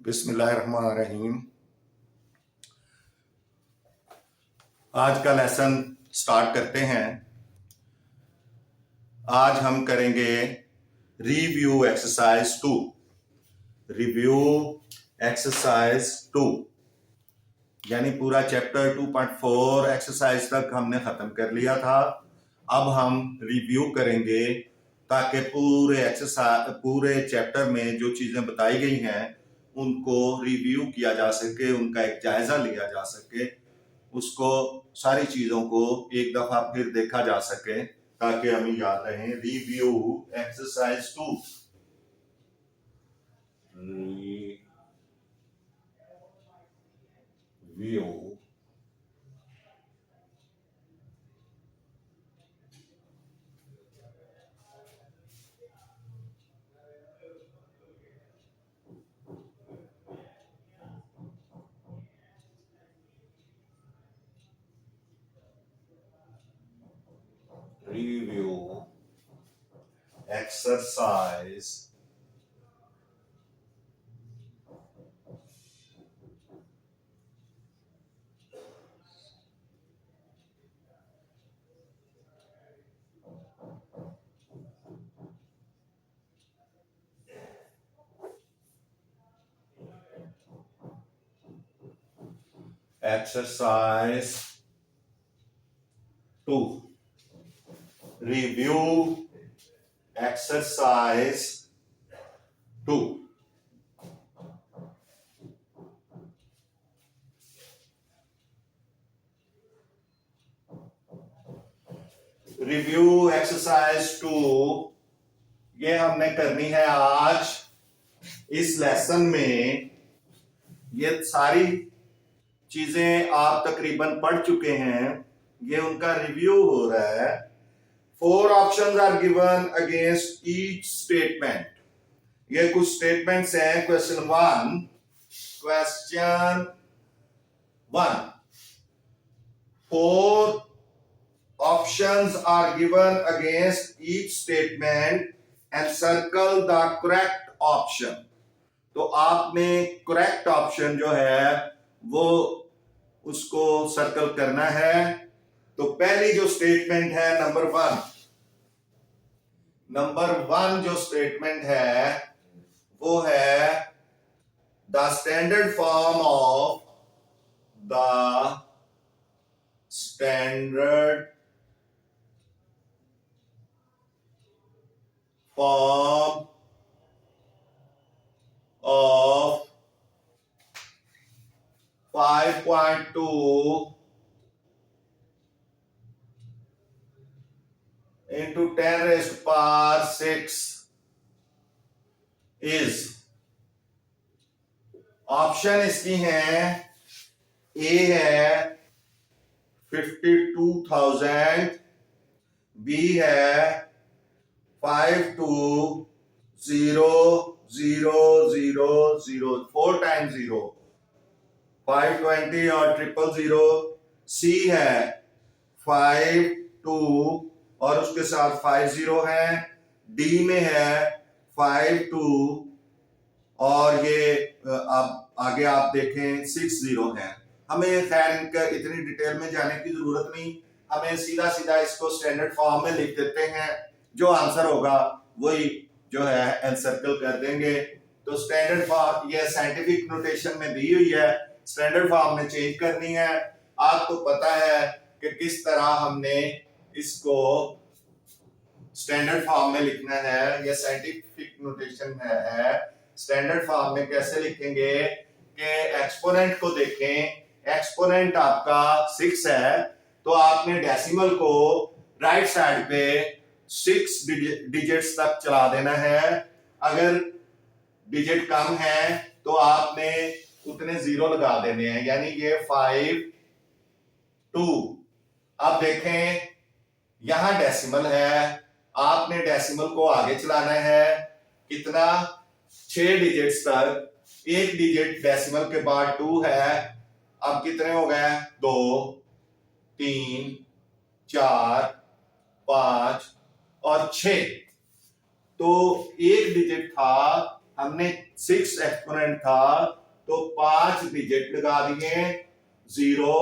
बिस्मिल्लाहिर्रहमानिर्रहीम। आज का लेसन स्टार्ट करते हैं। आज हम करेंगे रिव्यू एक्सरसाइज 2। रिव्यू एक्सरसाइज 2 यानी पूरा चैप्टर 2.4 एक्सरसाइज तक हमने खत्म कर लिया था। अब हम रिव्यू करेंगे ताकि पूरे चैप्टर में जो चीजें बताई गई हैं उनको रिव्यू किया जा सके, उनका एक जायजा लिया जा सके, उसको सारी चीजों को एक दफा फिर देखा जा सके ताकि हमें याद रहे। Review exercise 2। Review review exercise 2। Review exercise 2। Review exercise 2 ये हमने करनी है आज इस लेसन में। ये सारी चीजें आप तकरीबन पढ़ चुके हैं, ये उनका रिव्यू हो रहा है। 4 options are given against each statement. ये कुछ स्टेटमेंट्स हैं। Question 1 4 options are given against each statement and circle the correct option। तो आपने करेक्ट ऑप्शन जो है वो उसको सर्कल करना है। तो पहली जो स्टेटमेंट है नंबर 1 जो स्टेटमेंट है वो है the standard form of of 5.2 into 10 raised to power 6 is। Option इसकी हैं, ए है 52,000, बी है 52,000,000 4 टाइम्स 0 520 और 000। सी है 52 और उसके साथ 50 है। डी में है 52 और ये अब आगे आप देखें 60 है। हमें खैर इनका इतनी डिटेल में जाने की जरूरत नहीं, हमें सीधा सीधा इसको स्टैंडर्ड फॉर्म में लिख देते हैं। जो आंसर होगा वही जो है एनसर्कल कर देंगे। तो स्टैंडर्ड फॉर्म ये साइंटिफिक नोटेशन में दी हुई है, स्टैंडर्ड फॉर्म में चेंज करनी है। आपको पता है कि किस तरह हमने इसको स्टैंडर्ड फॉर्म में लिखना है। ये साइंटिफिक नोटेशन में है। स्टैंडर्ड फॉर्म में कैसे लिखेंगे कि एक्सपोनेंट को देखें। एक्सपोनेंट आपका 6 है तो आपने डेसिमल को राइट साइड पे 6 डिजिट्स तक चला देना है। अगर डिजिट कम है तो आपने उतने 0 लगा देने हैं, यानी ये 5 2। अब देखें यहां डेसिमल है, आपने डेसिमल को आगे चलाना है। कितना? 6 डिजिट्स तक। एक डिजिट डेसिमल के बाद 2 है। अब कितने हो गए? 2 3 4 5 और 6। तो एक डिजिट था हमने 6 एक्सपोनेंट था तो 5 डिजिट लगा दिए 0,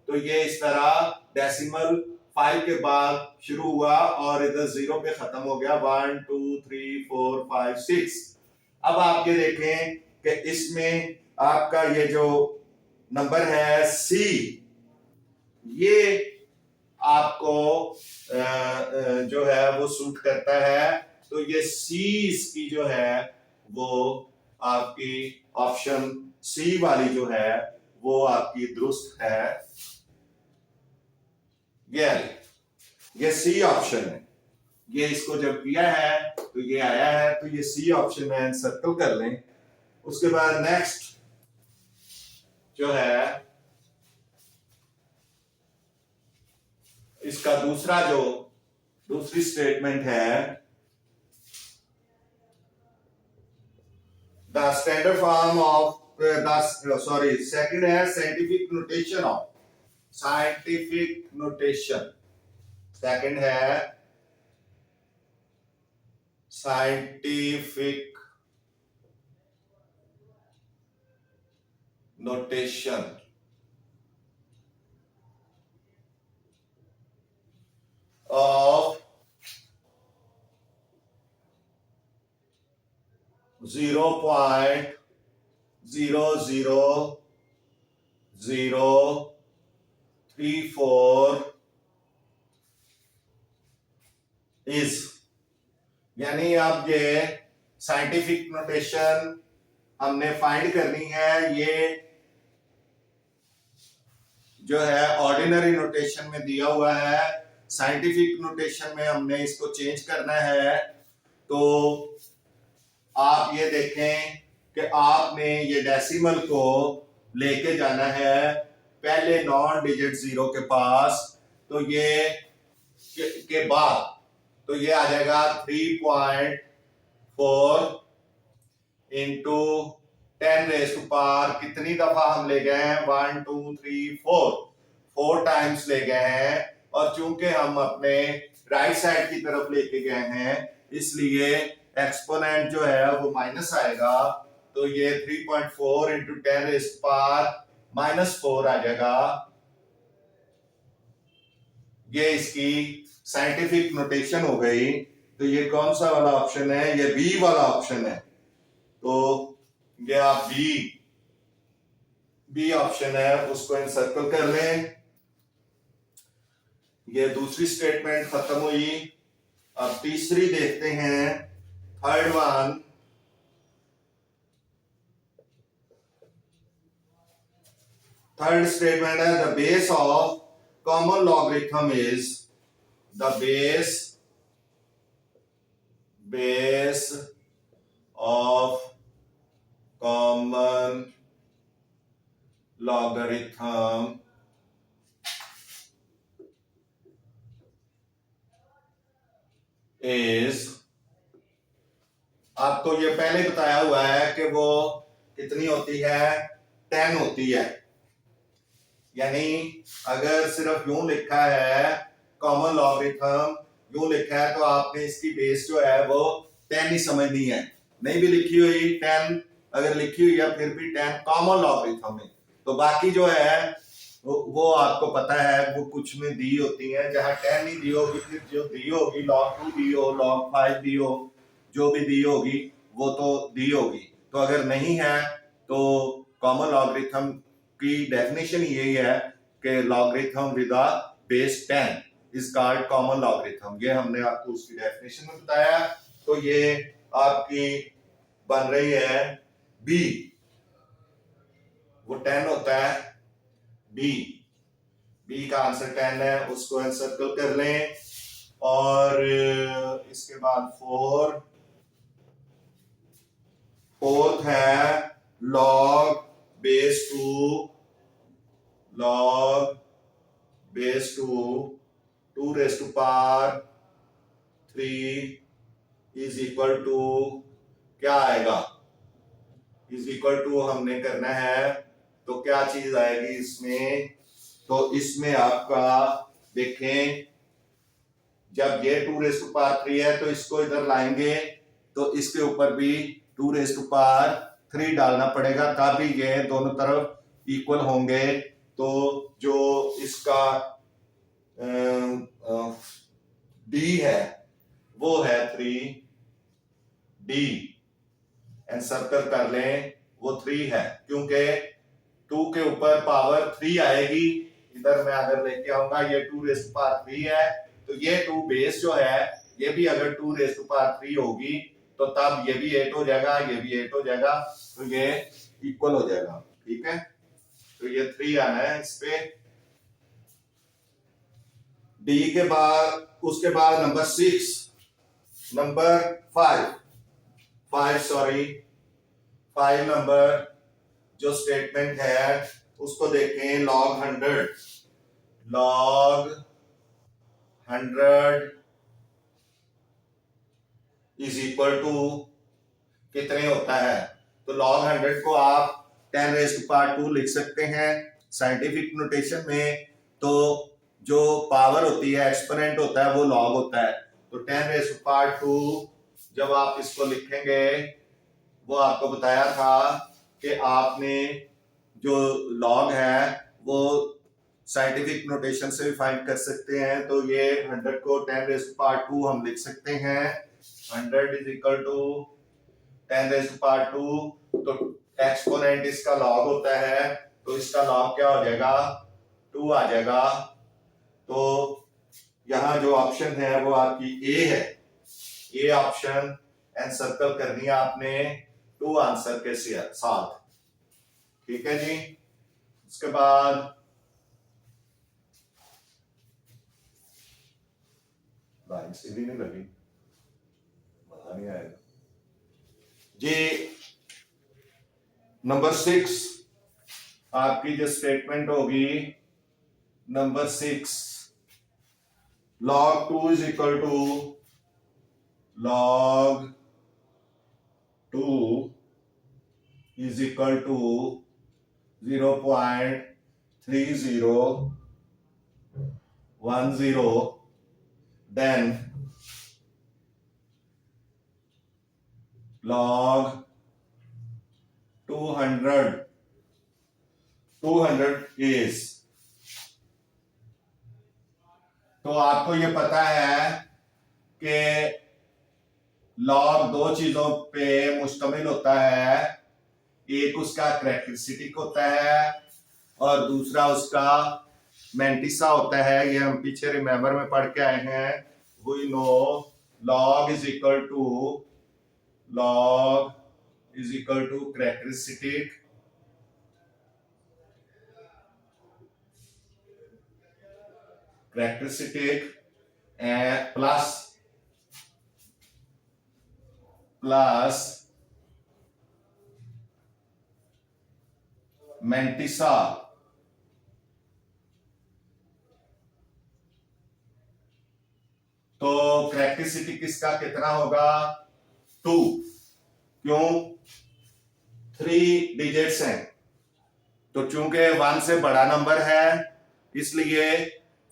तो ये इस तरह डेसिमल 5 के बाद शुरू हुआ और इधर 0 पे खत्म हो गया। 1 2 3 4 5 6। अब आप ये देखें कि इसमें आपका ये जो नंबर है C, ये आपको जो है वो सूट करता है, तो ये C इसकी जो है वो आपकी ऑप्शन C वाली जो है वो आपकी दुरुस्त है। ये C ऑप्शन है। ये इसको जब किया है तो ये आया है, तो ये C ऑप्शन है, सर्कल कर लें। उसके बाद नेक्स्ट जो है इसका दूसरी स्टेटमेंट है, the standard form of second है scientific notation of, scientific notation. Second है साइंटिफिक नोटेशन of 0.00034 is, यानी अब ये साइंटिफिक नोटेशन हमने फाइंड करनी है। ये जो है ऑर्डिनरी नोटेशन में दिया हुआ है, साइंटिफिक नोटेशन में हमने इसको चेंज करना है। तो आप ये देखें कि आपने ये डेसिमल को लेके जाना है पहले नॉन डिजिट 0 के पास, तो ये के बाद तो ये आ जाएगा 3.4 इंटू 10 रेज़ टू पावर, कितनी दफा हम ले गए हैं 1 2 3 4 टाइम्स ले गए हैं, और चूंकि हम अपने राइट साइड की तरफ लेके गए हैं इसलिए एक्सपोनेंट जो है वो माइनस आएगा, तो ये 3.4 इंटू 10 रेज़ टू पावर -4 आ जाएगा। ये इसकी साइंटिफिक नोटेशन हो गई। तो ये कौन सा वाला ऑप्शन है? ये बी वाला ऑप्शन है। तो ये आप बी ऑप्शन है उसको एनसर्कल कर लें। ये दूसरी स्टेटमेंट खत्म हुई। अब तीसरी देखते हैं, थर्ड वन। थर्ड स्टेटमेंट है the base of common logarithm is, the base of common logarithm is, आपको ये पहले बताया हुआ है कि वो कितनी होती है, 10 होती है। यानी अगर सिर्फ यूं लिखा है कॉमन लॉगरिथम यूं लिखा है तो आपने इसकी बेस जो है वो 10 ही समझनी है। नहीं भी लिखी हुई 10, अगर लिखी हुई है फिर भी 10 कॉमन लॉगरिथम है। तो बाकी जो है वो आपको पता है वो कुछ में दी होती है, जहां 10 नहीं दी होगी फिर जो दी होगी log 2 दी हो, log 5 दी हो, जो भी दी होगी वो तो दी होगी। तो अगर नहीं है तो कॉमन लॉगरिथम की डेफिनेशन यही है कि logarithm with the base 10 is called common logarithm. ये हमने आपको उसकी डेफिनेशन में बताया। तो ये आपकी बन रही है बी, वो 10 होता है। बी का आंसर 10 है, उसको एनसर्कल कर लें। और इसके बाद फोर्थ है log base 2 raise to power 3 is equal to क्या आएगा, इज इक्वल टू हमने करना है। तो क्या चीज आएगी इसमें, तो इसमें आपका देखें जब ये 2 रेज़ टू पावर 3 है तो इसको इधर लाएंगे तो इसके ऊपर भी 2⁻³ डालना पड़ेगा, तभी ये दोनों तरफ इक्वल होंगे। तो जो इसका डी है वो है 3D, एंड सर्कल कर लें, वो 3 है, क्योंकि 2 के ऊपर पावर 3 आएगी। इधर मैं अगर लेके आऊंगा, ये 2⁻³ है, तो ये 2 बेस जो है ये भी अगर 2⁻³ होगी तो तब ये भी 8 हो जाएगा, ये भी 8 हो जाएगा, तो ये इक्वल हो जाएगा। ठीक है, तो ये 3 आना है इस पे। डी के बाद, उसके बाद नंबर 5 नंबर जो स्टेटमेंट है उसको देखें। log 100 इज इक्वल टू कितने होता है? तो log 100 को आप 10⁻² लिख सकते हैं साइंटिफिक नोटेशन में। तो जो पावर होती है, एक्सपोनेंट होता है, वो log होता है। तो 10⁻² जब आप इसको लिखेंगे, वो आपको बताया था कि आपने जो log है वो साइंटिफिक नोटेशन से भी फाइंड कर सकते हैं। तो ये 100 को 10⁻² हम लिख सकते हैं। 100 इज इक्वल टू 10⁻²। तो एक्सपोनेंट इसका log होता है, तो इसका log क्या हो जाएगा? 2 आ जाएगा। तो यहां जो ऑप्शन है वो आपकी ए है, ए ऑप्शन, एंड सर्कल करनी है आपने 2 आंसर के साथ। ठीक है जी। उसके बाद लाइन सीधी नहीं लगी, मजा नहीं आएगा जी। नंबर 6 आपकी जो स्टेटमेंट होगी, number 6, log 2 is equal to log 2 is equal to 0.3010, then log 200 is, तो आपको ये पता है कि log 2 चीजों पे मुश्तमिल होता है। एक उसका करैक्टरिस्टिक होता है और दूसरा उसका मैंटिसा होता है। ये हम पीछे रिमेंबर में पढ़ के आए हैं। We know log is equal to characteristic plus mantissa. तो करैक्टरिस्टिक इसका कितना होगा? 2। क्यों? 3 डिजिट्स हैं, तो चूंकि 1 से बड़ा नंबर है इसलिए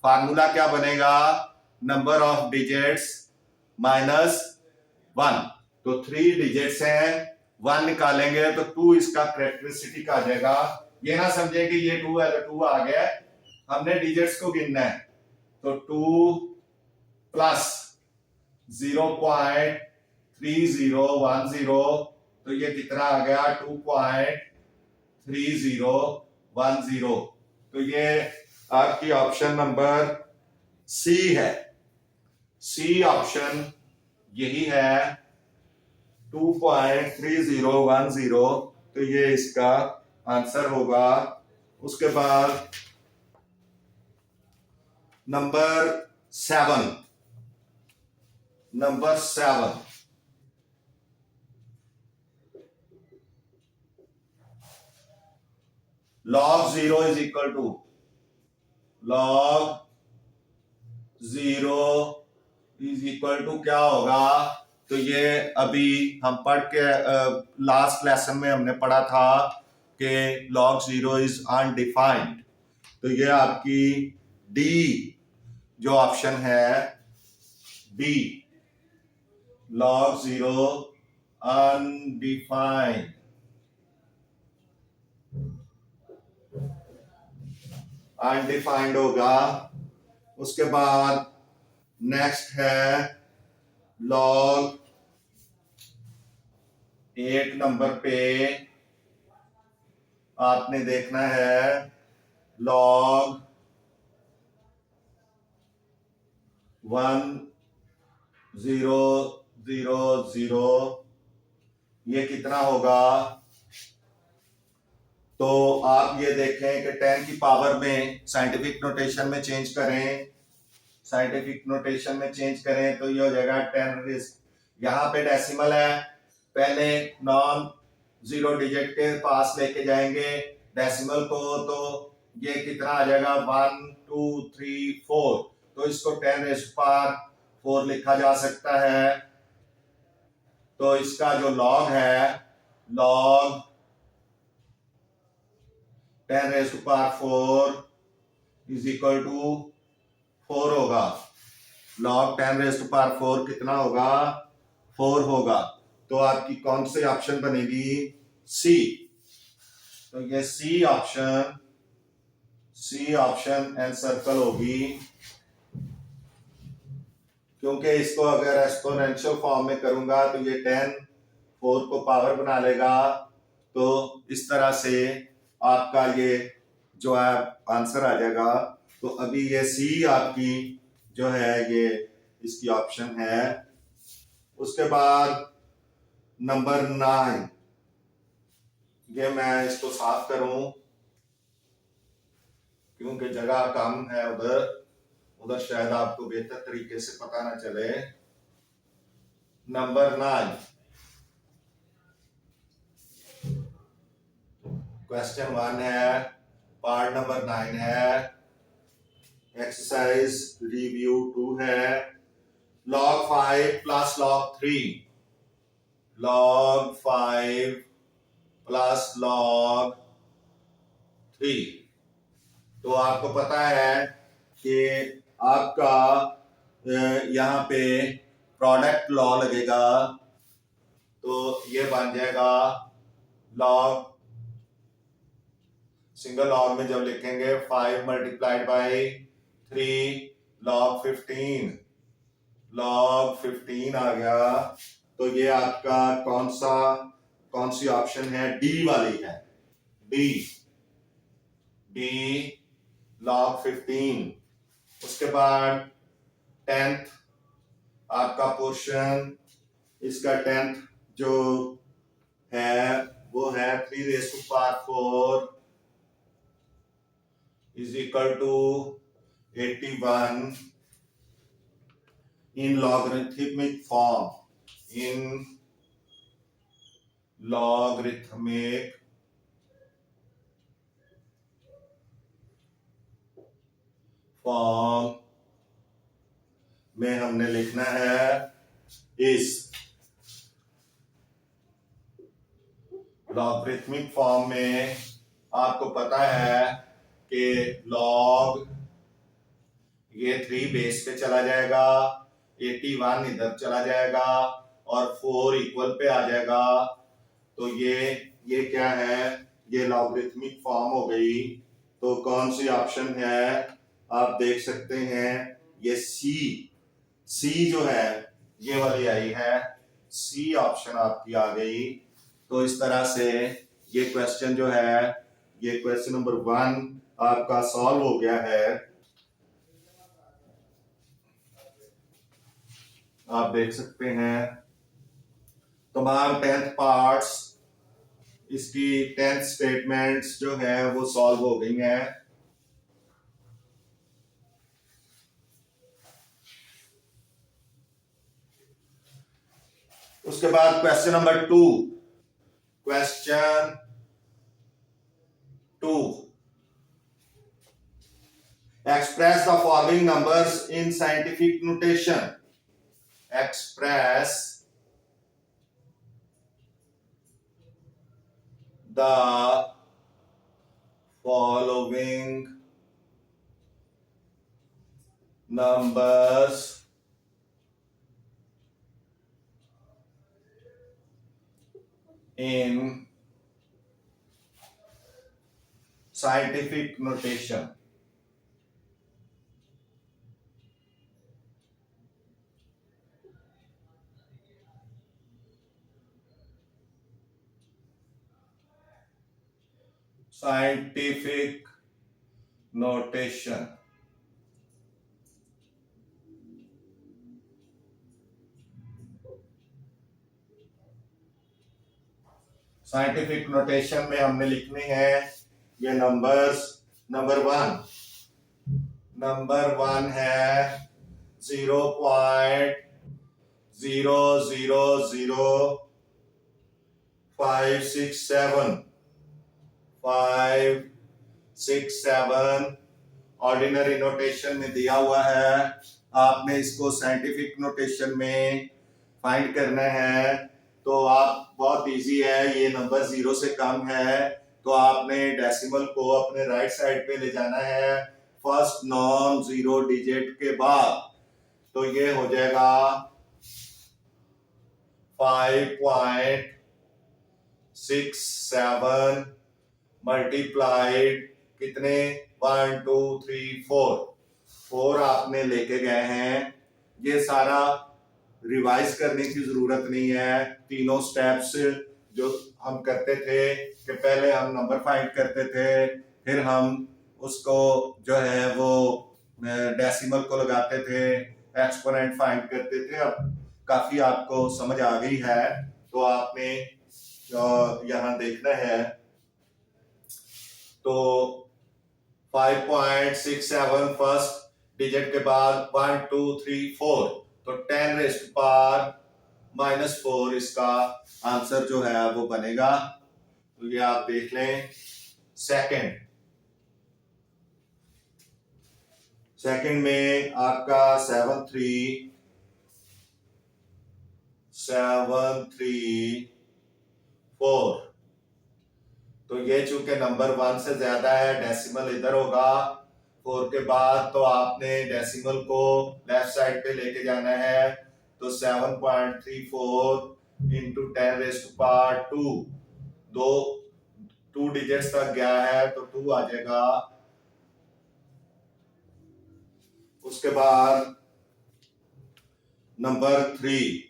फार्मूला क्या बनेगा? Number of digits minus 1। तो 3 डिजिट्स हैं, 1 निकालेंगे तो 2 इसका करैक्टरिस्टिक आ जाएगा। ये ना समझे कि ये 2 है तो 2 आ गया, हमने डिजिट्स को गिनना है। तो 2 प्लस 0.3010, तो ये कितना आ गया? 2.3010। तो ये आपकी ऑप्शन नंबर सी है। सी ऑप्शन यही है, 2.3010, तो ये इसका आंसर होगा। उसके बाद number 7, log 0 is equal to क्या होगा? तो ये अभी हम पढ़ के लास्ट लेसन में हमने पढ़ा था कि log 0 इज अनडिफाइंड। तो ये आपकी डी जो ऑप्शन है, डी log 0 अनडिफाइंड, अनडिफाइंड होगा। उसके बाद नेक्स्ट है लॉग 8 नंबर पे आपने देखना है लॉग 1000, ये कितना होगा? तो आप ये देखें कि 10 की पावर में साइंटिफिक नोटेशन में चेंज करें, साइंटिफिक नोटेशन में चेंज करें तो ये हो जाएगा 10 यहाँ पे डेसिमल है, पहले नॉन जीरो डिजिट के पास लेके जाएंगे डेसिमल को, तो ये कितना आ जाएगा 1 2 3 4, तो इसको 10⁴ लिखा जा सकता है। तो इसका जो लॉग है, लॉग 10⁴ इज इक्वल टू 4 होगा। लॉग 10⁴ कितना होगा? 4 होगा। तो आपकी कौन सी ऑप्शन बनेगी? सी। तो ये सी ऑप्शन एंड सर्कल होगी, क्योंकि इसको अगर एक्सपोनेंशियल फॉर्म में करूंगा तो ये 10⁴ को पावर बना लेगा। तो इस तरह से आपका ये जो है आंसर आ जाएगा। तो अभी ये सी आपकी जो है ये इसकी ऑप्शन है। उसके बाद नंबर 9, ये मैं इसको साफ करूं क्योंकि जगह कम है उधर शायद आपको बेहतर तरीके से पता ना चले। नंबर 9, क्वेश्चन 1 है, पार्ट नंबर 9 है, एक्सरसाइज रिव्यू 2 है। log 5 plus log 3, log 5 plus log 3। तो आपको पता है कि आपका यहाँ पे प्रोडक्ट लॉ लगेगा, तो ये बन जाएगा लॉग, सिंगल लॉग में जब लिखेंगे 5 मल्टीप्लाइड बाई 3 log 15, log 15 आ गया। तो ये आपका कौन सी ऑप्शन है? डी वाली है, डी log 15। उसके बाद 10th आपका पोर्शन, इसका 10th जो है वो है 3⁴ is equal to 81 in logarithmic form, in logarithmic form में हमने लिखना है इस लॉगरिथमिक फॉर्म में आपको पता है कि लॉग ये 3 बेस पे चला जाएगा, 81 इधर चला जाएगा और 4 इक्वल पे आ जाएगा। तो ये क्या है? ये लॉगरिथमिक फॉर्म हो गई। तो कौन सी ऑप्शन है? आप देख सकते हैं ये सी जो है ये वाली आई है, सी ऑप्शन आपकी आ गई। तो इस तरह से ये क्वेश्चन जो है, ये क्वेश्चन नंबर 1 आपका सॉल्व हो गया है। आप देख सकते हैं तमाम 10th पार्ट्स, इसकी 10th स्टेटमेंट्स जो है वो सॉल्व हो गई हैं। उसके बाद question number 2, question 2, express the following numbers in scientific notation. Express the following numbers in scientific notation. Scientific notation. Scientific notation में हमने लिखने हैं ये नंबर्स। नंबर वन है 0.000567 ऑर्डिनरी नोटेशन में दिया हुआ है। आपने इसको साइंटिफिक नोटेशन में फाइंड करना है। तो आप बहुत इजी है, ये नंबर 0 से कम है तो आपने डेसिमल को अपने राइट साइड पे ले जाना है फर्स्ट नॉन जीरो डिजिट के बाद। तो ये हो जाएगा 5.67 मल्टीप्लाइड कितने 1 2 3 4 आपने लेके गए हैं। ये सारा रिवाइज करने की जरूरत नहीं है। तीनों स्टेप्स जो हम करते थे कि पहले हम नंबर फाइंड करते थे, फिर हम उसको जो है वो डेसिमल को लगाते थे, एक्सपोनेंट फाइंड करते थे। अब काफी आपको समझ आ गई है तो आपने यहाँ देखना है। तो 5.67 फर्स्ट डिजिट के बाद 1 2 3 4 तो 10⁻⁻⁴ इसका आंसर जो है वो बनेगा। तो ये आप देख लें। सेकंड में आपका 73734 तो ये चूंकि नंबर 1 से ज्यादा है डेसिमल इधर होगा 4 के बाद, तो आपने डेसिमल को लेफ्ट साइड पे लेके जाना है। तो 7.34 इंटू 10⁻², दो 2 डिजिट्स तक गया है तो 2 आ जाएगा। उसके बाद नंबर 3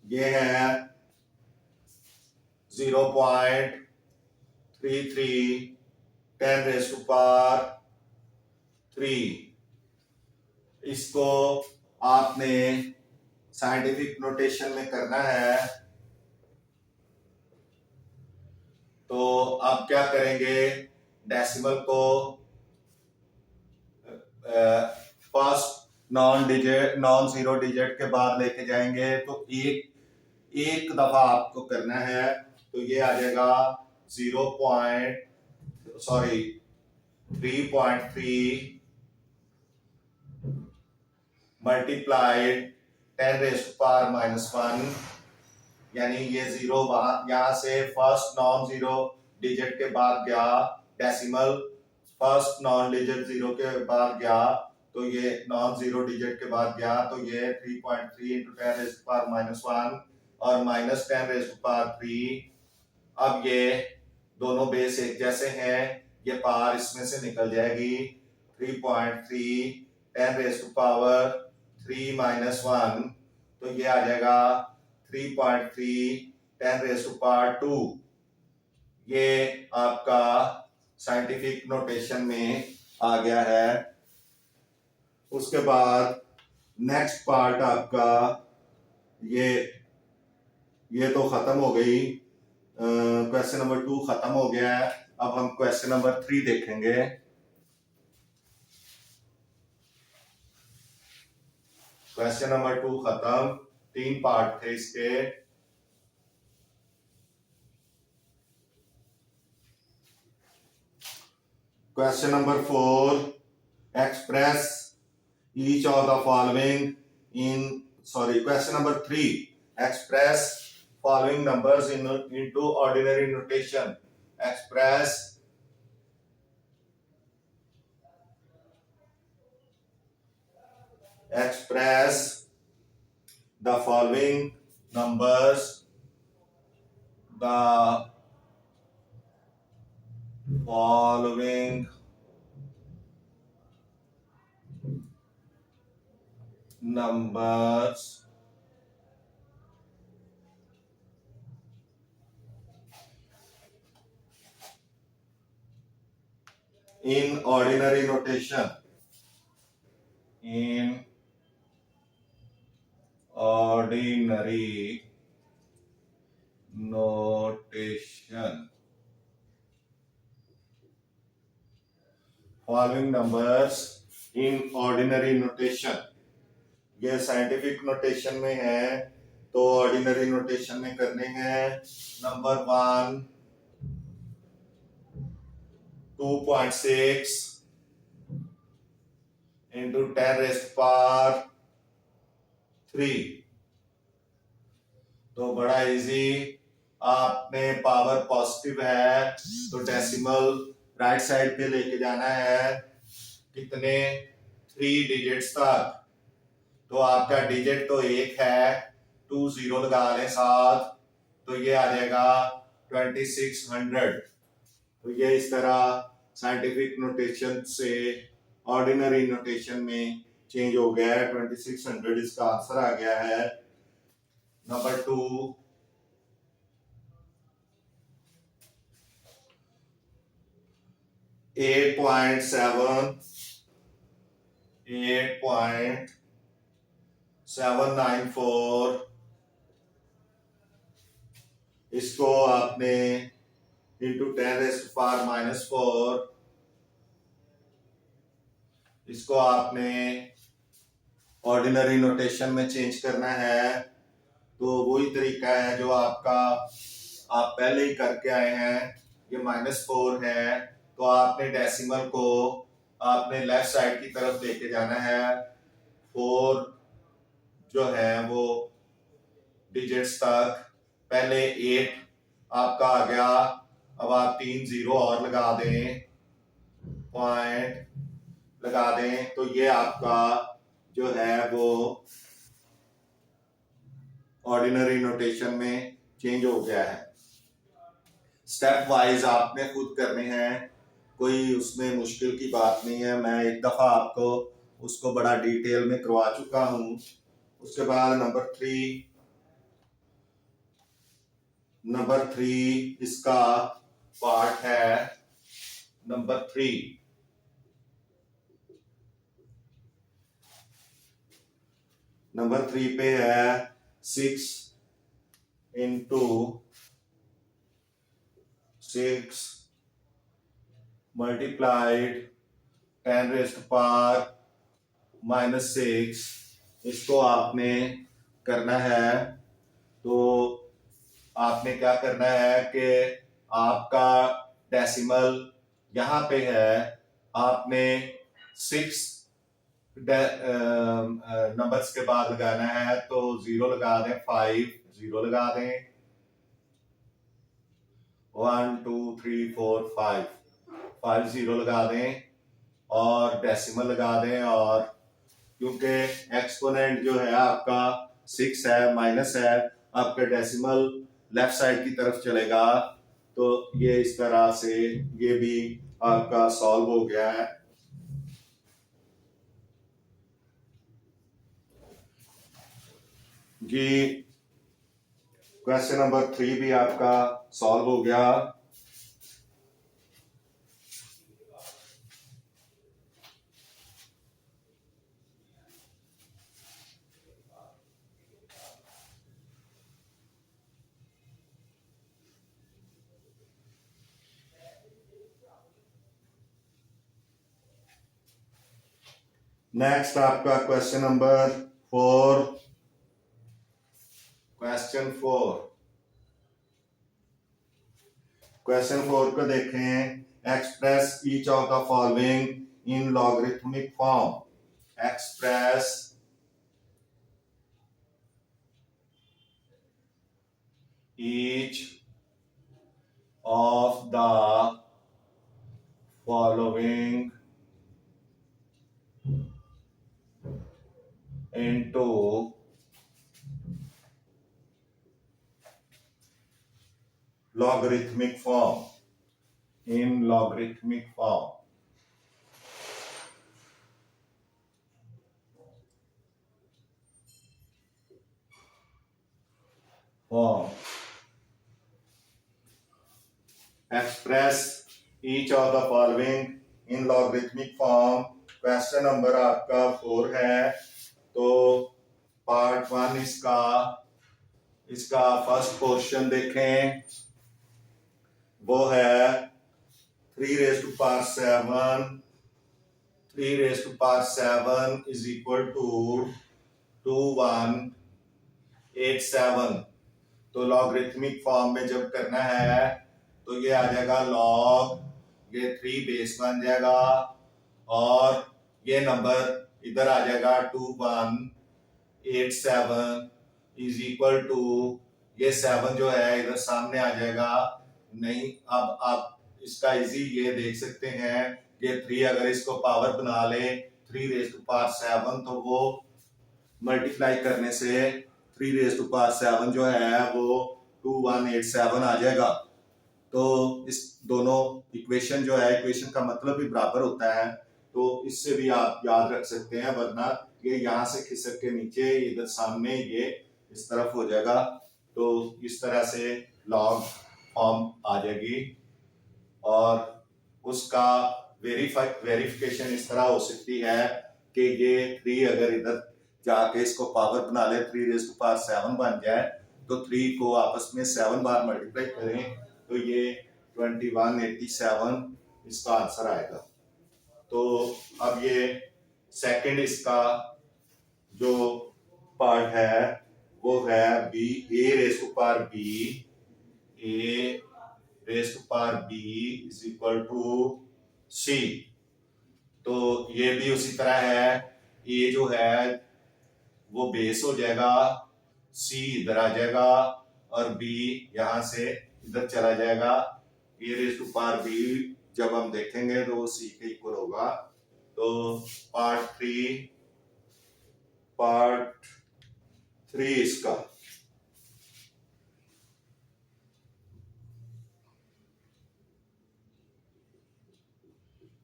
ये है 0.33 10⁻³ इसको आपने साइंटिफिक नोटेशन में करना है। तो आप क्या करेंगे, डेसिमल को फर्स्ट नॉन जीरो डिजिट के बाद लेके जाएंगे तो एक दफा आपको करना है। तो ये आ जाएगा 3.3 मल्टीप्लाइड 10⁻⁻⁻1 यानी ये 0 वहां यहां से फर्स्ट नॉन जीरो डिजिट के बाद गया, डेसिमल फर्स्ट नॉन डिजिट 0 के बाद गया तो ये नॉन जीरो डिजिट के बाद गया तो ये 3.3 इंटू 10⁻⁻1 और माइनस 10⁻3। अब ये दोनों बेस एक जैसे हैं, ये पार इसमें से निकल जाएगी। 3.3 10⁻3 - 1 तो ये आ जाएगा 3.3 10⁻²। ये आपका साइंटिफिक नोटेशन में आ गया है। उसके बाद नेक्स्ट पार्ट आपका ये तो खत्म हो गई। क्वेश्चन नंबर 2 खत्म हो गया है। अब हम क्वेश्चन नंबर 3 देखेंगे। क्वेश्चन नंबर 2 खत्म, 3 पार्ट थे इसके। Question number 4 express each of the following question number 3 express following numbers into ordinary notation. Express the following numbers the following numbers in ordinary notation. In ordinary notation. Following numbers in ordinary notation. ये scientific notation में है, तो ordinary notation में करने हैं। Number 1 2.6 into 10 raised power 3। तो बड़ा easy, आपने पावर पॉजिटिव है तो डेसिमल राइट साइड पे लेके जाना है, कितने 3 डिजिट्स तक। तो आपका डिजिट तो 1 है, 2 0 लगा लें साथ, तो ये आ जाएगा 2600। तो ये इस तरह साइंटिफिक नोटेशन से ऑर्डिनरी नोटेशन में चेंज हो गया है। 2600 इसका आंसर आ गया है। नंबर 2 8.794, इसको आपने इंटू 10⁻⁻⁴, इसको आपने ऑर्डिनरी नोटेशन में चेंज करना है। तो वही तरीका है जो आपका आप पहले ही करके आए हैं। ये -4 है, तो आपने डेसिमल को आपने लेफ्ट साइड की तरफ लेके जाना है। 4 जो है वो डिजिट्स तक, पहले 8 आपका आ गया, अब आप 3 0 और लगा दें, पॉइंट लगा दें, तो ये आपका जो है वो ऑर्डिनरी नोटेशन में चेंज हो गया है। स्टेप वाइज आपने खुद करने हैं, कोई उसमें मुश्किल की बात नहीं है। मैं एक दफा आपको उसको बड़ा डिटेल में करवा चुका हूं। उसके बाद नंबर 3 इसका पार्ट है। नंबर 3 पे है 6 into 6 multiplied 10⁻⁻⁶। इसको आपने करना है। तो आपने क्या करना है कि आपका डेसिमल यहाँ पे है, आपने 6 नंबर्स के बाद लगाना है, तो 0 लगा दें, 5 0 लगा दें, 1 2 3 4 5 0 लगा दें और डेसिमल लगा दें। और क्योंकि एक्सपोनेंट जो है आपका 6 है, माइनस है, आपका डेसिमल लेफ्ट साइड की तरफ चलेगा। तो ये इस तरह से ये भी आपका सॉल्व हो गया है। जी क्वेश्चन नंबर 3 भी आपका सॉल्व हो गया। नेक्स्ट आपका क्वेश्चन नंबर 4। क्वेश्चन 4 को देखें। Express each of the following in logarithmic form. Express each of the following into logarithmic form, in logarithmic form. Express each of the following in logarithmic form. Question number आपका 4 है, तो part 1 इसका first portion देखें, वो है 3 raised to power 7, 3 raised to power 7 is equal to 2187। तो logarithmic form में जब करना है तो ये आ जाएगा लॉग, ये 3 बेस बन जाएगा और ये नंबर इधर आ जाएगा 2187 इज इक्वल टू, ये 7 जो है इधर सामने आ जाएगा। नहीं, अब आप इसका इजी ये देख सकते हैं कि 3 अगर इसको पावर बना ले 3 रेज़ टू पावर 7 तो वो मल्टीप्लाई करने से 3 रेज़ टू पावर 7 जो है वो 2187 आ जाएगा। तो इस दोनों इक्वेशन जो है, इक्वेशन का मतलब भी बराबर होता है, तो इससे भी आप याद रख सकते हैं, वरना ये यहाँ से खिसक के नीचे इधर सामने ये इस तरफ हो जाएगा। तो इस तरह से लॉग फॉर्म आ जाएगी और उसका वेरिफिकेशन इस तरह हो सकती है कि ये 3 अगर इधर जाके इसको पावर बना ले 3 रेज़ टू पावर 7 बन जाए, तो 3 को आपस में 7 बार मल्टीप्लाई करें तो ये 2187 इसका आंसर आएगा। तो अब ये सेकंड इसका जो पार्ट है वो है B, A raise to power B, A raise to power B is equal to C. तो ये भी उसी तरह है, ए जो है वो बेस हो जाएगा, सी इधर आ जाएगा और बी यहां से इधर चला जाएगा। ए रेज़ टू पावर बी जब हम देखेंगे तो वो सी के इक्वल होगा। तो पार्ट 3 इसका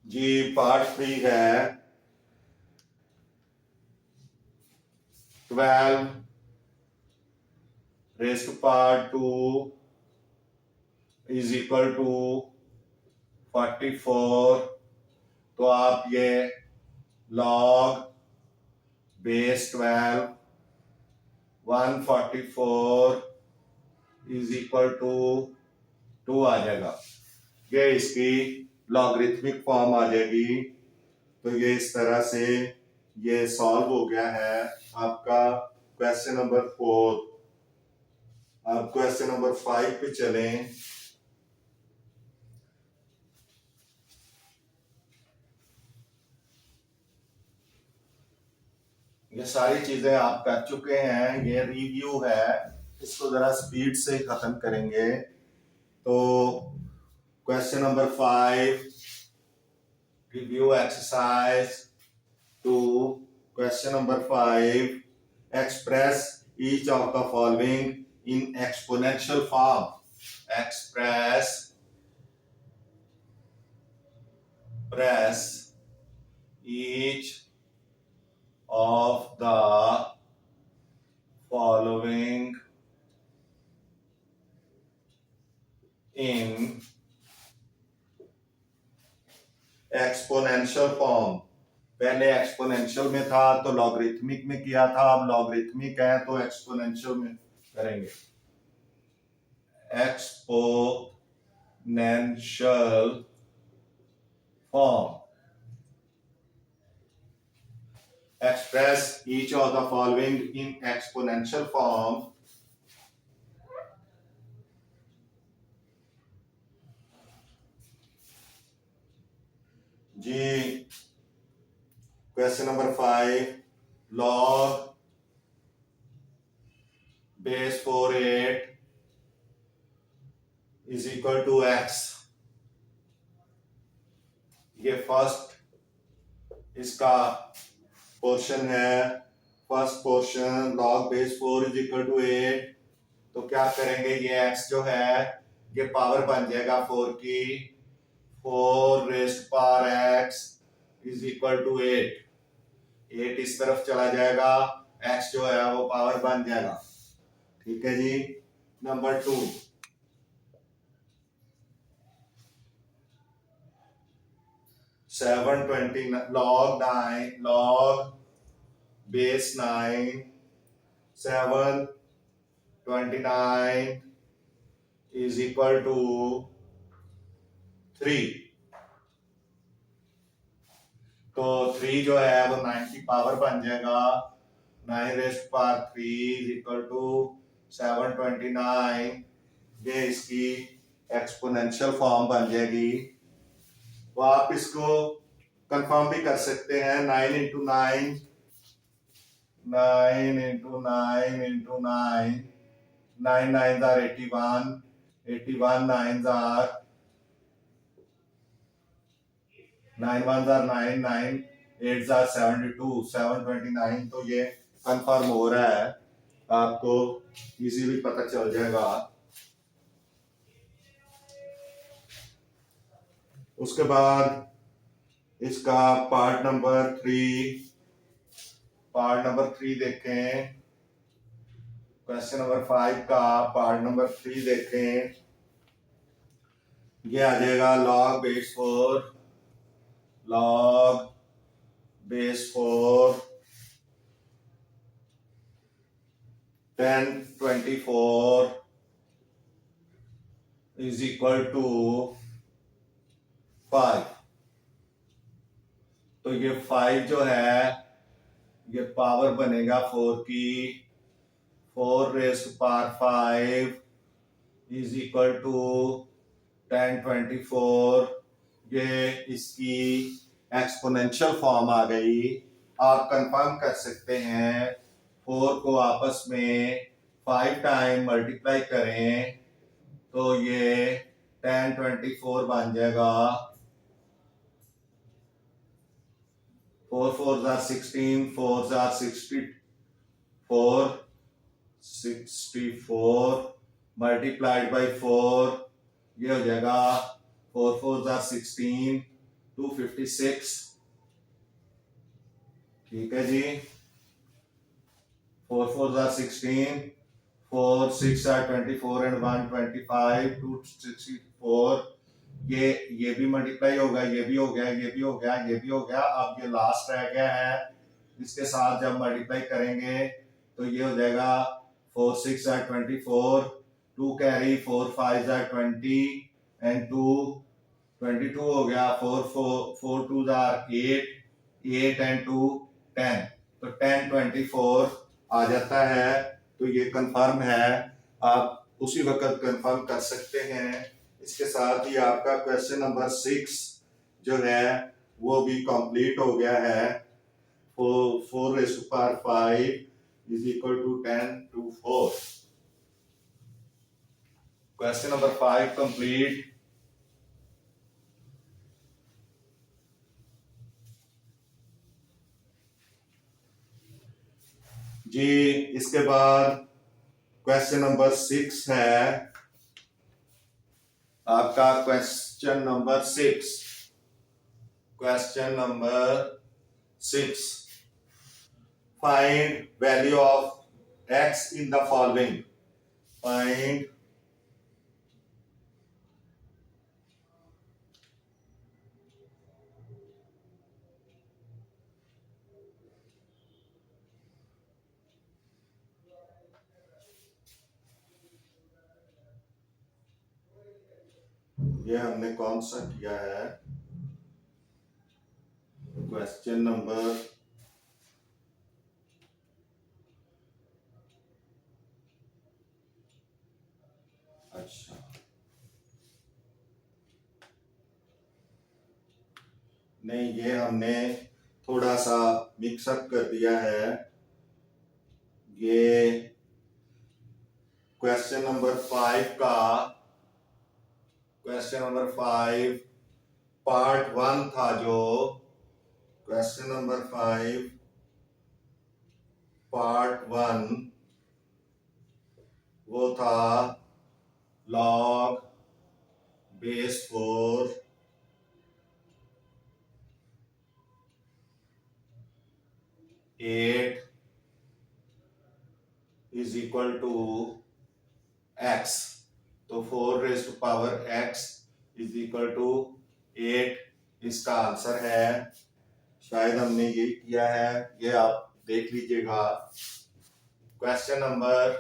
जी, पार्ट 3 है 12 raise to power 2 is equal to 44। तो आप ये log base 12 144 is equal to 2 आ जाएगा। ये इसकी लॉगरिथमिक फॉर्म आ जाएगी। तो ये इस तरह से ये सॉल्व हो गया है आपका क्वेश्चन नंबर 4। अब क्वेश्चन नंबर 5 पे चलें। ये सारी चीजें आप कर चुके हैं, ये रिव्यू है, इसको जरा स्पीड से खत्म करेंगे। तो question number 5 review exercise 2। Question number 5, express each of the following in exponential form. Express each of the following in exponential form. पहले एक्सपोनेंशियल में था तो लॉगरिथमिक में किया था, अब लॉगरिथमिक है तो एक्सपोनेंशियल में करेंगे। Exponential form, express each of the following in exponential form। जी, question number 5, log base 48 is equal to x। ये फर्स्ट इसका पोर्शन है। First portion log base 4 is equal to 8। तो क्या करेंगे, ये x जो है ये पावर बन जाएगा 4 की, 4 raised power x is equal to 8। 8 इस तरफ चला जाएगा, x जो है वो पावर बन जाएगा। ठीक है जी। Number 2, 729 log base 9 729 is equal to 3। तो 3 जो है वो 9 की पावर बन जाएगा, 9 raised power 3 is equal to 729। ये इसकी एक्सपोनेंशियल फॉर्म बन जाएगी। तो आप इसको कंफर्म भी कर सकते हैं। 9 into 9 9 into 9 into 9 9 9 are 81 81 9 are 9 1 are 9 9 8 are 72 729। तो ये कंफर्म हो रहा है, आपको इजीली पता चल जाएगा। उसके बाद इसका पार्ट नंबर 3 देखें। क्वेश्चन नंबर 5 का पार्ट नंबर 3 देखें। ये आ जाएगा log base 4 1024 is equal to 5। तो ये 5 जो है ये पावर बनेगा 4 की, 4 raised power 5 is equal to 1024। ये इसकी एक्सपोनेंशियल फॉर्म आ गई। आप कंफर्म कर सकते हैं, 4 को आपस में 5 टाइम मल्टीप्लाई करें तो ये 1024 बन जाएगा। 4 4 are 16, 4 are 64 मल्टीप्लाइड बाई 4, ये हो जाएगा 4 4 are 16 256। ठीक है जी। 4 4 are 16, 4 6 are 24 and 1 25 264। ये भी मल्टीप्लाई होगा, ये भी हो गया, ये भी हो गया, ये भी हो गया। अब ये लास्ट रह गया है, इसके साथ जब मल्टीप्लाई करेंगे तो ये हो जाएगा 4 6 are 24, 2 कैरी 4 5 are 20 and 2 22 हो गया। 4 2 are 8 8 and 2 10। तो 1024 आ जाता है। तो ये कंफर्म है, आप उसी वक्त कंफर्म कर सकते हैं। इसके साथ ही आपका क्वेश्चन नंबर 6 जो है वो भी कंप्लीट हो गया है। 4 raised power 5 is equal to 1024। Question number 5 complete. जी इसके बाद क्वेश्चन नंबर 6 है आपका। Question number 6 find value of x in the following. Find ये हमने कौन सा किया है? क्वेश्चन नंबर अच्छा नहीं, ये हमने थोड़ा सा मिक्सअप कर दिया है। ये क्वेश्चन नंबर 5 का क्वेश्चन नंबर 5 पार्ट 1 था। जो क्वेश्चन नंबर 5 पार्ट 1 वो था log base 4 8 is equal to x। तो 4 raise to power x is equal to 8 इसका आंसर है। शायद हमने ये किया है, ये आप देख लीजिएगा। क्वेश्चन नंबर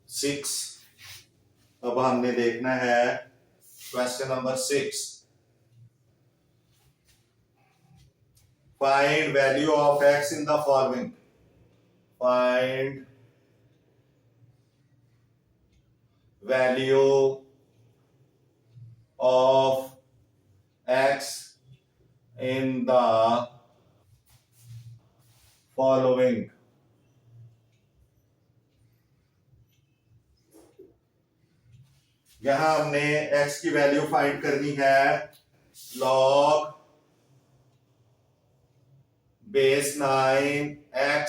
6 अब हमने देखना है। Question number 6, find value of x in the following. Find value of x in the following। यहां हमने x की वैल्यू फाइंड करनी है। log base 9x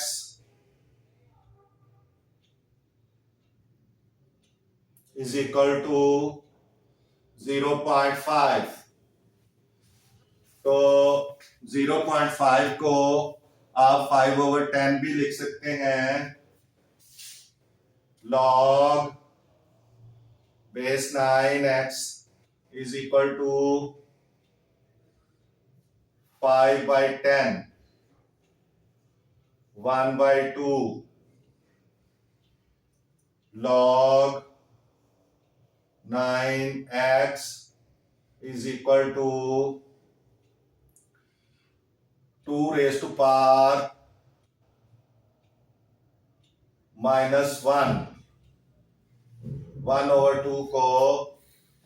is equal to 0.5। तो 0.5 को आप 5/10 भी लिख सकते हैं। log base 9x is equal to 5/10 1/2 log 9x is equal to 2 raised to power -1। 1/2 को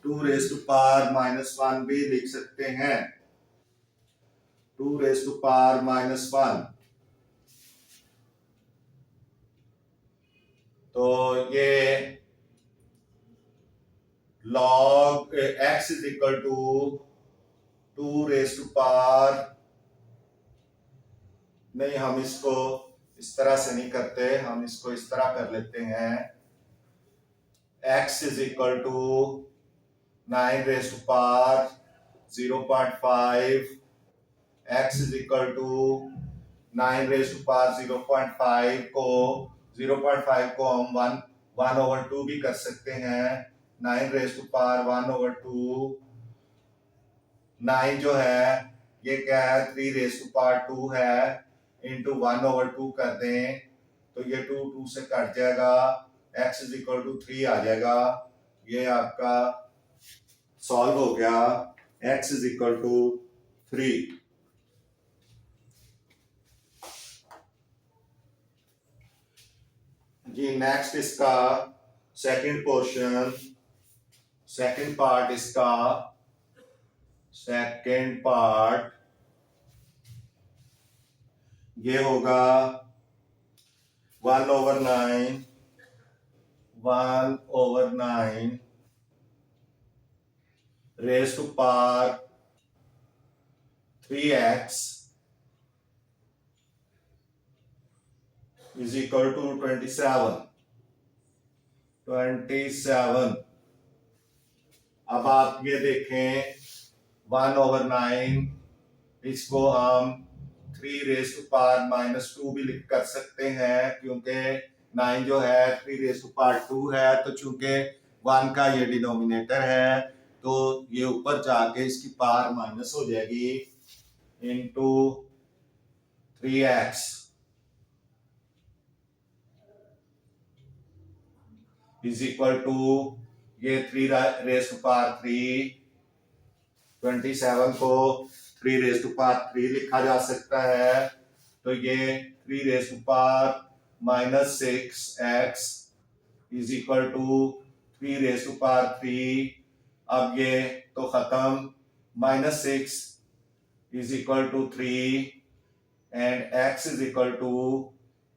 2 raised to power -1 भी लिख सकते हैं। 2 raised to power -1। तो ये log x is equal to 2 raised to power, नहीं हम इसको इस तरह से नहीं करते, हम इसको इस तरह कर लेते हैं। x is equal to 9 raised to power 0.5। x is equal to 9 raised to power 0.5 को 0.5 को हम 1/2 भी कर सकते हैं। 9 raised to power 1/2। 9 जो है ये क्या है, 3 raised to power 2 है, इंटू 1/2 कर दें तो ये 2 से कट जाएगा। x is equal to 3 आ जाएगा। ये आपका सॉल्व हो गया। x is equal to 3। जी नेक्स्ट इसका सेकंड पोर्शन, सेकंड पार्ट इसका, सेकंड पार्ट ये होगा 1/9 raise to power 3x is equal to 27। अब आप ये देखें 1/9 इसको हम 3 रेज टू पावर -2 भी लिख कर सकते हैं, क्योंकि 9 जो है 3 रेज टू पावर 2 है। तो चूंकि 1 का ये डिनोमिनेटर है तो ये ऊपर जाके इसकी पावर माइनस हो जाएगी into 3x is equal to ये 3 रेज टू पावर 3। 27 को 3 रेज टू पावर 3 लिखा जा सकता है। तो ये 3 raise to power -6x is equal to 3 raise to power 3। अब ये तो खत्म, -6 is equal to 3 and x is equal to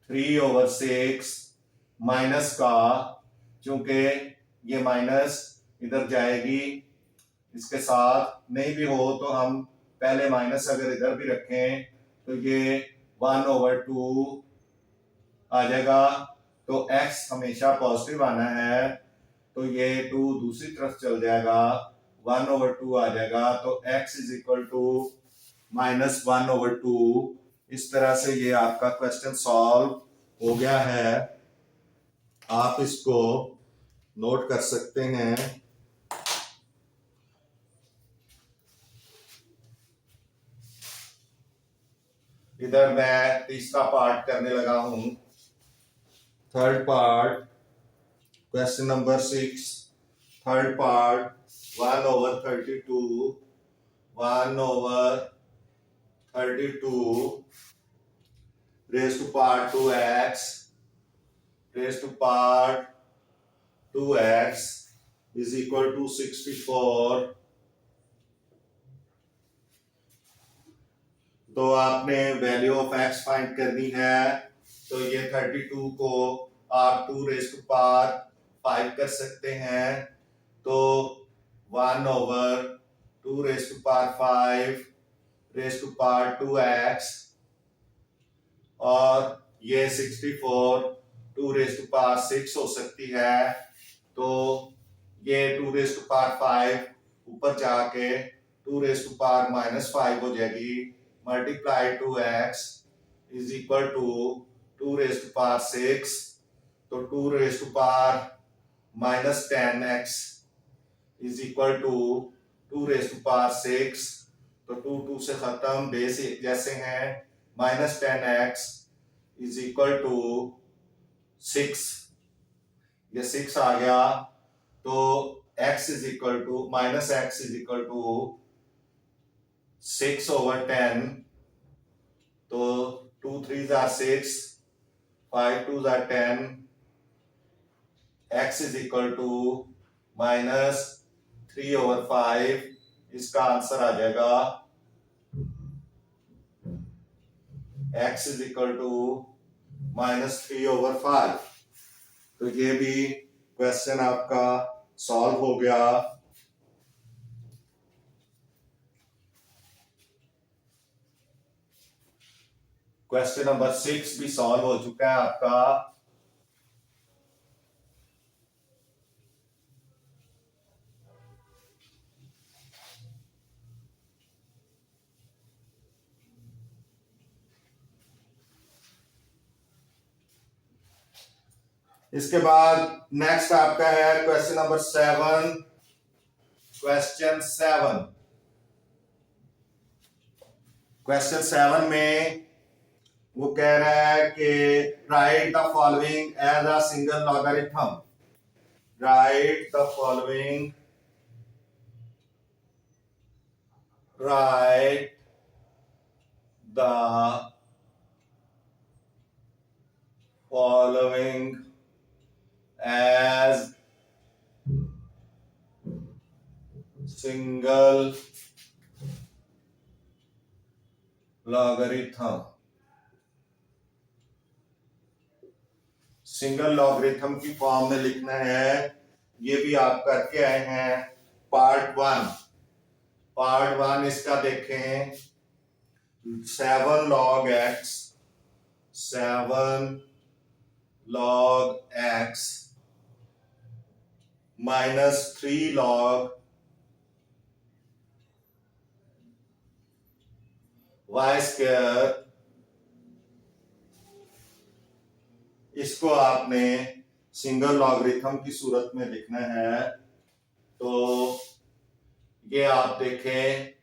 3/6 minus का, चूंकि ये माइनस इधर जाएगी इसके साथ, नहीं भी हो तो हम पहले माइनस अगर इधर भी रखें तो ये 1/2 आ जाएगा। तो x हमेशा पॉजिटिव आना है। तो ये 2 दूसरी तरफ चल जाएगा, 1/2 आ जाएगा। तो x इज इक्वल टू -1/2। इस तरह से ये आपका क्वेश्चन सॉल्व हो गया है। आप इसको नोट कर सकते हैं। इधर मैं तीसरा पार्ट करने लगा हूं। Third part, question number 6, third part, 1/32, 1/32 raised to power 2x, raised to power 2x is equal to 64। तो आपने वैल्यू ऑफ x फाइंड करनी है। तो ये 32 को आप 2 रेज टू पावर 5 कर सकते हैं। तो 1/2 raise to power 5 raise to power 2x, और ये 64 2 रेज टू पावर 6 हो सकती है। तो ये 2 रेज टू पावर 5 ऊपर जाके 2 रेज टू पावर -5 हो जाएगी। Multiply 2x is equal to 2 raise to power 6। तो 2 raise to power -10x is equal to 2 raise to power 6। तो 2 से खत्म, बेस एक जैसे हैं। -10x इज इक्वल टू 6, ये 6 आ गया। तो x is equal to -x is equal to 6/10। तो 2 3s are 6, 5 2s are 10। x is equal to -3/5। इसका आंसर आ जाएगा x इज इक्वल टू -3/5। तो ये भी क्वेश्चन आपका सॉल्व हो गया। क्वेश्चन नंबर 6 भी सॉल्व हो चुका है आपका। इसके बाद नेक्स्ट आपका है क्वेश्चन नंबर 7। क्वेश्चन 7 में वो कह रहा है कि write the following as a single logarithm. Write the following, write the following as single logarithm। Single logarithm की फॉर्म में लिखना है। ये भी आप करके आए हैं। पार्ट 1 इसका देखें। 7 log x, 7 log x -3 log y square. इसको आपने सिंगल लॉगरिथम की सूरत में लिखना है। तो ये आप देखें,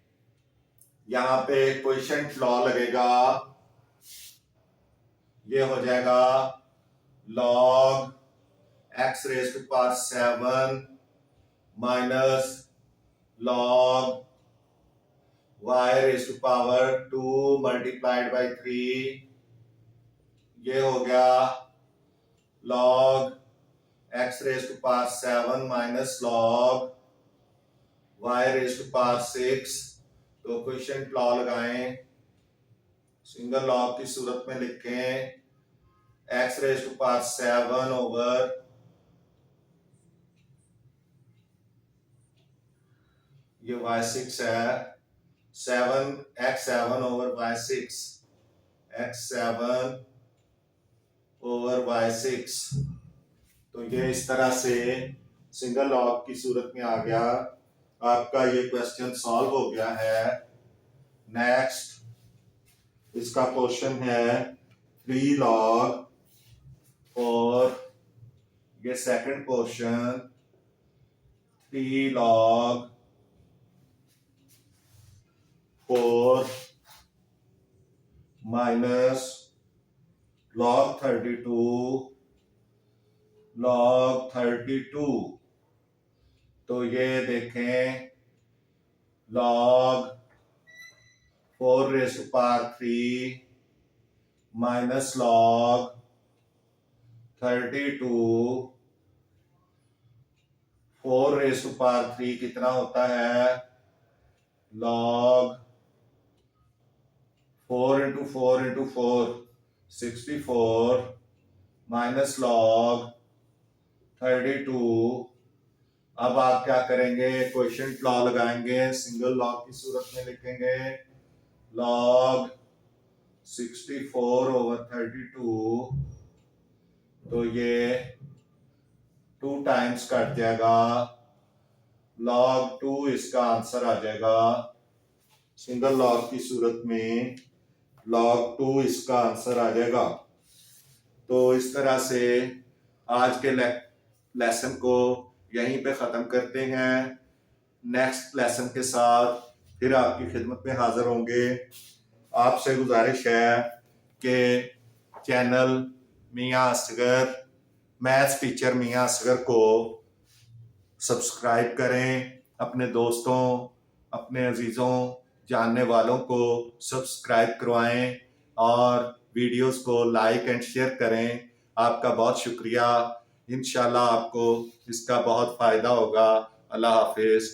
यहां पे क्वोशिएंट लॉ लगेगा। ये हो जाएगा log x raise to power 7 minus log y raise to power 2 multiplied by 3। ये हो गया log x raise to power 7 minus log y raise to power 6। तो क्वोशिएंट लॉ लगाएं, सिंगल लॉग की सूरत में लिखें। x raise to power 7 over ये y6 है। 7x7 over y6, x7 over y6। तो ये इस तरह से सिंगल लॉग की सूरत में आ गया। आपका ये क्वेश्चन सॉल्व हो गया है। नेक्स्ट इसका क्वेश्चन है 3 लॉग, और ये second question 3 log 4 minus log 32 तो ये देखें log 4 raised to power 3 minus log 32 4 raised to power 3 कितना होता है? log 4 into 4 into 4 64 minus log 32। अब आप क्या करेंगे? क्वेश्चन लॉ लगाएंगे, सिंगल लॉग की सूरत में लिखेंगे log 64 over 32, तो ये 2 टाइम्स कट जाएगा, log 2 इसका आंसर आ जाएगा। सिंगल लॉग की सूरत में log 2 इसका आंसर आ जाएगा। तो इस तरह से आज के लेसन को यहीं पे ख़त्म करते हैं। नेक्स्ट लेसन के साथ फिर आपकी खिदमत में हाजिर होंगे। आपसे गुजारिश है कि चैनल मियां असगर, मैथ्स टीचर मियां असगर को सब्सक्राइब करें। अपने दोस्तों, अपने अजीज़ों, जानने वालों को सब्सक्राइब करवाएं और वीडियोस को लाइक एंड शेयर करें। आपका बहुत शुक्रिया। इंशाल्लाह आपको इसका बहुत फ़ायदा होगा। अल्लाह हाफिज़।